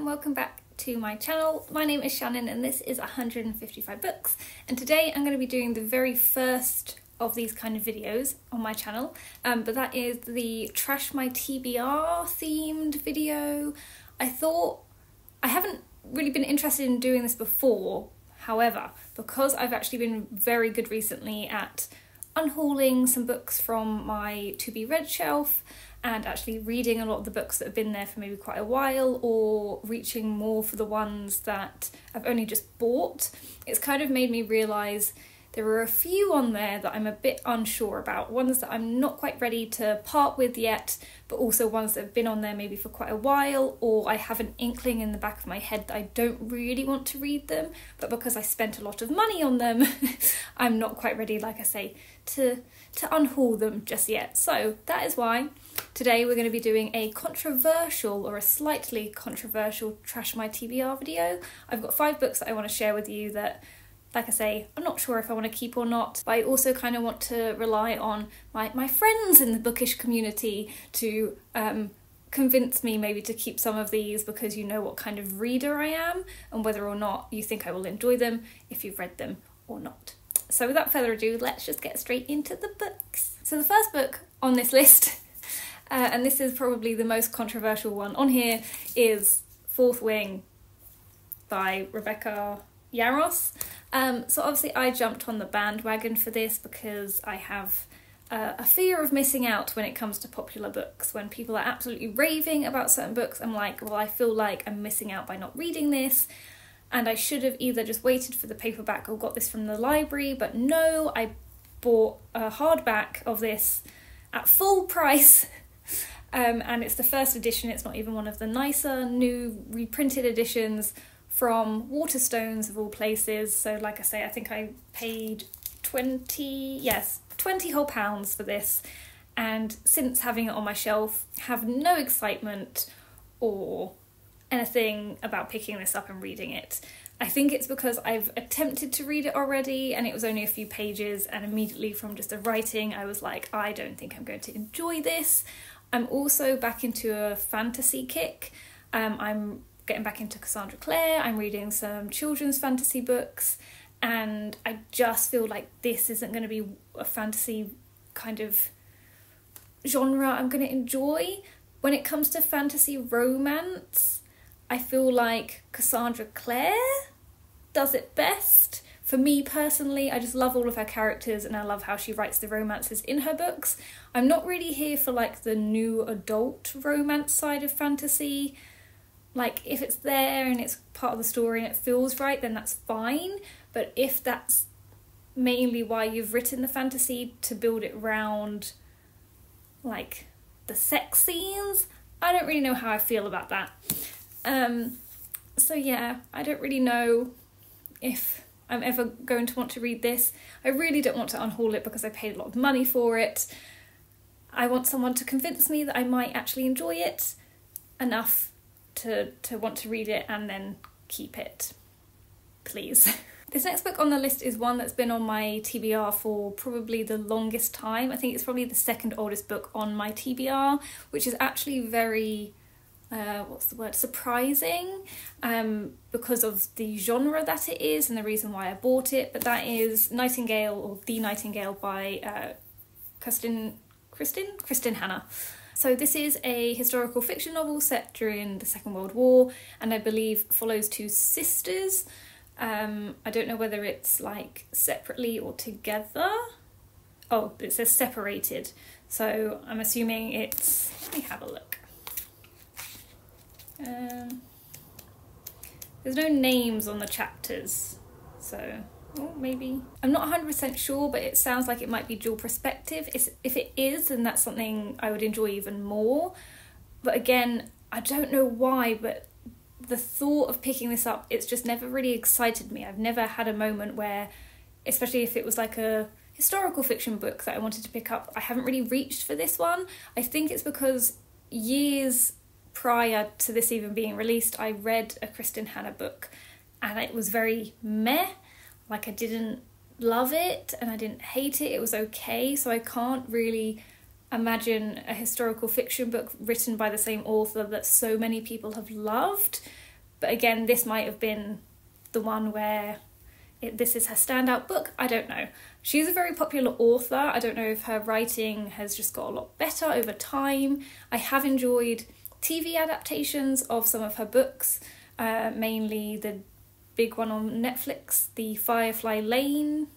and welcome back to my channel. My name is Shannon and this is 155 books, and today I'm going to be doing the very first of these kind of videos on my channel, but that is the Trash My TBR themed video. I thought I haven't really been interested in doing this before, however, because I've actually been very good recently at unhauling some books from my to be read shelf and actually reading a lot of the books that have been there for maybe quite a while, or reaching more for the ones that I've only just bought. It's kind of made me realise there are a few on there that I'm a bit unsure about, ones that I'm not quite ready to part with yet, but also ones that have been on there maybe for quite a while, or I have an inkling in the back of my head that I don't really want to read them, but because I spent a lot of money on them, I'm not quite ready, like I say, to unhaul them just yet. So that is why today we're going to be doing a controversial, or a slightly controversial, Trash My TBR video. I've got 5 books that I want to share with you that, like I say, I'm not sure if I want to keep or not, but I also kind of want to rely on my friends in the bookish community to convince me maybe to keep some of these, because you know what kind of reader I am and whether or not you think I will enjoy them if you've read them or not. So without further ado, let's just get straight into the books. So the first book on this list, and this is probably the most controversial one on here, is Fourth Wing by Rebecca Yarros. So obviously I jumped on the bandwagon for this because I have a fear of missing out when it comes to popular books. When people are absolutely raving about certain books, I'm like, well, I feel like I'm missing out by not reading this, and I should have either just waited for the paperback or got this from the library, but no, I bought a hardback of this at full price, and it's the first edition. It's not even one of the nicer new reprinted editions from Waterstones of all places. So like I say, I think I paid 20 whole pounds for this, and since having it on my shelf have no excitement or anything about picking this up and reading it. I think it's because I've attempted to read it already and it was only a few pages, and immediately from just the writing I was like, I don't think I'm going to enjoy this. I'm also back into a fantasy kick. I'm getting back into Cassandra Clare, I'm reading some children's fantasy books, and I just feel like this isn't going to be a fantasy kind of genre I'm going to enjoy. When it comes to fantasy romance, I feel like Cassandra Clare does it best. For me personally, I just love all of her characters and I love how she writes the romances in her books. I'm not really here for like the new adult romance side of fantasy. Like, if it's there and it's part of the story and it feels right, then that's fine. But if that's mainly why you've written the fantasy, to build it around like the sex scenes, I don't really know how I feel about that. So yeah, I don't really know if I'm ever going to want to read this. I really don't want to unhaul it because I paid a lot of money for it. I want someone to convince me that I might actually enjoy it enough to want to read it and then keep it, please. This next book on the list is one that's been on my TBR for probably the longest time. I think it's probably the second oldest book on my TBR, which is actually very surprising, because of the genre that it is and the reason why I bought it. But that is Nightingale, or The Nightingale, by Kristin Hannah. So this is a historical fiction novel set during the Second World War, and I believe follows 2 sisters. I don't know whether it's like separately or together. Oh, it says separated, so I'm assuming it's, let me have a look. There's no names on the chapters, so maybe. I'm not 100% sure, but it sounds like it might be dual perspective. If it is, then that's something I would enjoy even more. But again, I don't know why, but the thought of picking this up, it's just never really excited me. I've never had a moment where, especially if it was like a historical fiction book that I wanted to pick up, I haven't really reached for this one. I think it's because years prior to this even being released, I read a Kristin Hannah book and it was very meh. Like, I didn't love it and I didn't hate it, it was okay. So I can't really imagine a historical fiction book written by the same author that so many people have loved But again, this might have been the one where this is her standout book. I don't know. She's a very popular author. I don't know if her writing has just got a lot better over time. I have enjoyed TV adaptations of some of her books, mainly the big one on Netflix, the Firefly Lane.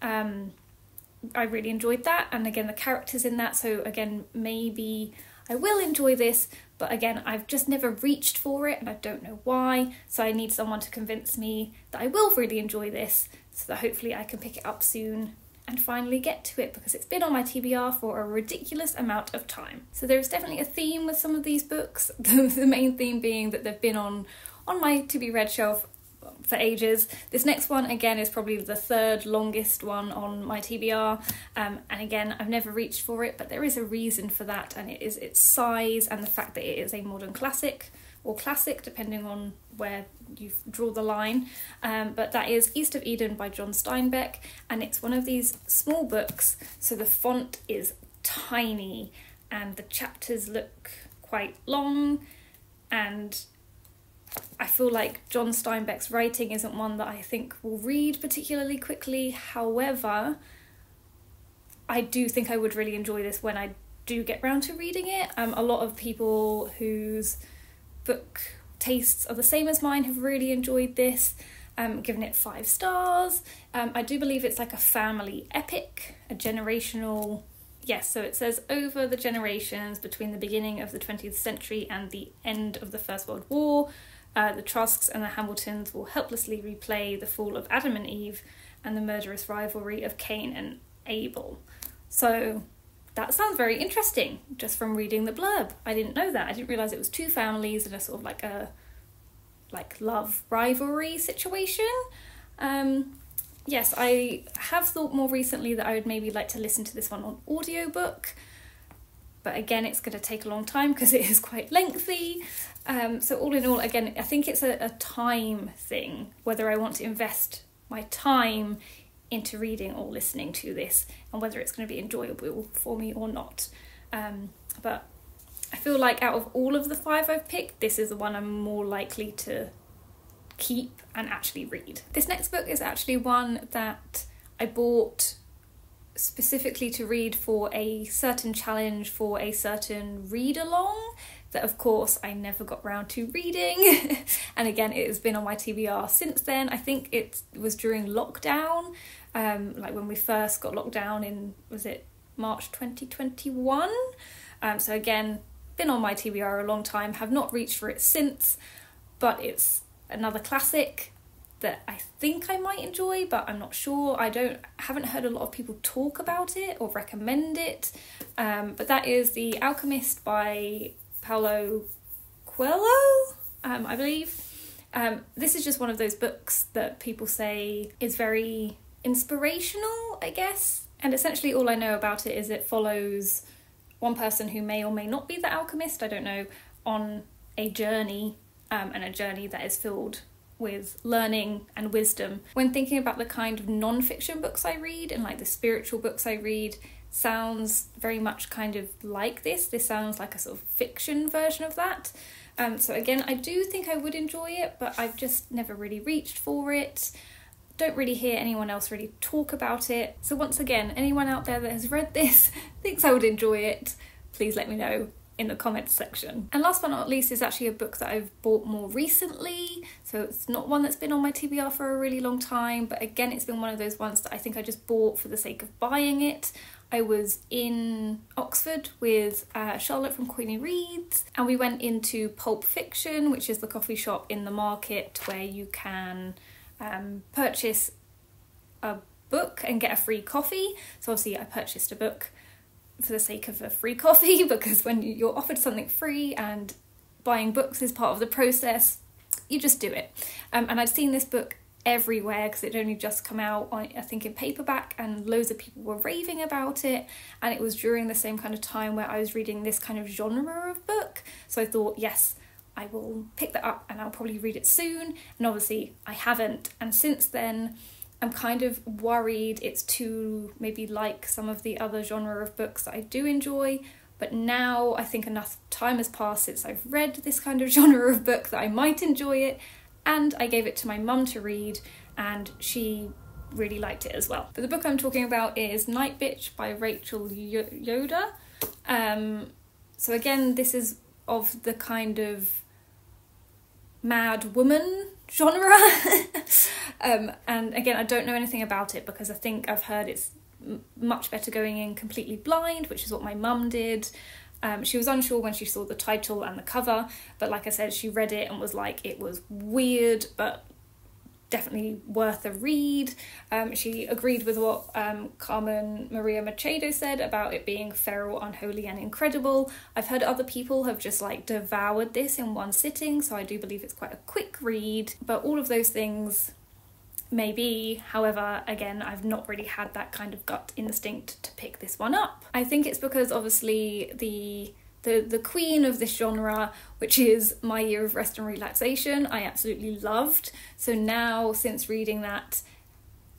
I really enjoyed that, and again the characters in that, so again maybe I will enjoy this, but again I've just never reached for it and I don't know why, so I need someone to convince me that I will really enjoy this, so that hopefully I can pick it up soon and finally get to it, because it's been on my TBR for a ridiculous amount of time. So there's definitely a theme with some of these books, the main theme being that they've been on my to be read shelf for ages. This next one again is probably the third longest one on my TBR, and again I've never reached for it, but there is a reason for that, and it is its size and the fact that it is a modern classic, or classic depending on where you draw the line, but that is East of Eden by John Steinbeck, and it's one of these small books, so the font is tiny and the chapters look quite long, and I feel like John Steinbeck's writing isn't one that I think will read particularly quickly. However, I do think I would really enjoy this when I do get round to reading it. A lot of people whose book tastes are the same as mine have really enjoyed this, given it 5 stars. I do believe it's like a family epic, a generational... Yes, so it says, over the generations between the beginning of the 20th century and the end of the First World War, the Trusks and the Hamiltons will helplessly replay the fall of Adam and Eve and the murderous rivalry of Cain and Abel. So that sounds very interesting, just from reading the blurb. I didn't know that. I didn't realise it was 2 families and a sort of like a love rivalry situation. Yes, I have thought more recently that I would maybe like to listen to this one on audiobook, but again it's going to take a long time because it is quite lengthy. So all in all, again, I think it's a time thing, whether I want to invest my time into reading or listening to this, and whether it's going to be enjoyable for me or not. But I feel like out of all of the 5 I've picked, this is the one I'm more likely to keep and actually read. This next book is actually one that I bought specifically to read for a certain challenge, for a certain read-along that of course I never got round to reading. And again, it has been on my TBR since then. I think it was during lockdown, like when we first got locked down in, was it March 2021? So again, been on my TBR a long time, have not reached for it since, but it's another classic that I think I might enjoy, but I'm not sure. Haven't heard a lot of people talk about it or recommend it, but that is The Alchemist by Paulo Coelho, I believe. This is just one of those books that people say is very inspirational, I guess, and essentially all I know about it is it follows one person who may or may not be the alchemist, I don't know, on a journey, and a journey that is filled with learning and wisdom. When thinking about the kind of non-fiction books I read and like the spiritual books I read, sounds very much kind of like this. This sounds like a sort of fiction version of that. So again, I do think I would enjoy it, but I've just never really reached for it. Don't really hear anyone else really talk about it. So once again, anyone out there that has read this, thinks I would enjoy it, please let me know in the comments section. And last but not least is actually a book that I've bought more recently, so it's not one that's been on my TBR for a really long time, but again it's been one of those ones that I think I just bought for the sake of buying it. I was in Oxford with Charlotte from Queenie Reads, and we went into Pulp Fiction, which is the coffee shop in the market where you can purchase a book and get a free coffee. So obviously I purchased a book for the sake of a free coffee, because when you're offered something free and buying books is part of the process, you just do it. And I'd seen this book everywhere because it had only just come out, I think in paperback, and loads of people were raving about it, and it was during the same kind of time where I was reading this kind of genre of book, so I thought, yes, I will pick that up and I'll probably read it soon, and obviously I haven't, and since then I'm kind of worried it's too maybe like some of the other genre of books that I do enjoy, but now I think enough time has passed since I've read this kind of genre of book that I might enjoy it, and I gave it to my mum to read and she really liked it as well. But the book I'm talking about is Night Bitch by Rachel Yoder. So again, this is of the kind of mad woman genre. And again, I don't know anything about it because I think I've heard it's much better going in completely blind, which is what my mum did. She was unsure when she saw the title and the cover, but like I said, she read it and was like, it was weird, but definitely worth a read. She agreed with what Carmen Maria Machado said about it being feral, unholy and incredible. I've heard other people have just like devoured this in one sitting, so I do believe it's quite a quick read, but all of those things maybe. However, again, I've not really had that kind of gut instinct to pick this one up. I think it's because obviously the queen of this genre, which is My Year of Rest and Relaxation, I absolutely loved. So now, since reading that,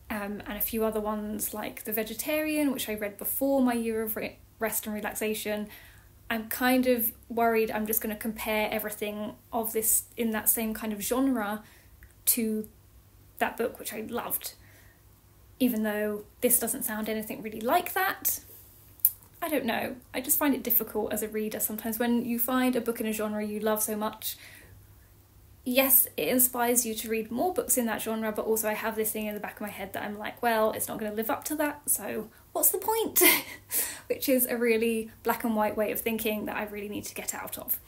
and a few other ones like The Vegetarian, which I read before My Year of Rest and Relaxation, I'm kind of worried I'm just going to compare everything of this in that same kind of genre to that book, which I loved. Even though this doesn't sound anything really like that. I don't know, I just find it difficult as a reader sometimes when you find a book in a genre you love so much. Yes, it inspires you to read more books in that genre, but also I have this thing in the back of my head that I'm like, well, it's not going to live up to that, so what's the point? Which is a really black and white way of thinking that I really need to get out of.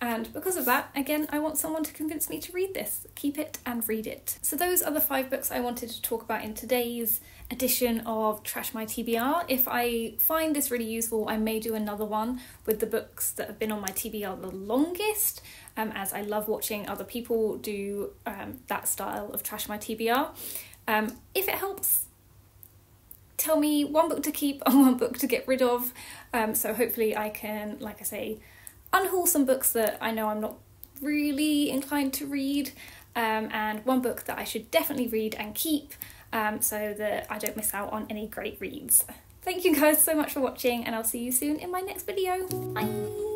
And because of that, again, I want someone to convince me to read this. Keep it and read it. So those are the 5 books I wanted to talk about in today's edition of Trash My TBR. If I find this really useful, I may do another one with the books that have been on my TBR the longest, as I love watching other people do that style of Trash My TBR. If it helps, tell me one book to keep and one book to get rid of. So hopefully I can, like I say, unwholesome books that I know I'm not really inclined to read, and one book that I should definitely read and keep, so that I don't miss out on any great reads. Thank you guys so much for watching, and I'll see you soon in my next video. Bye!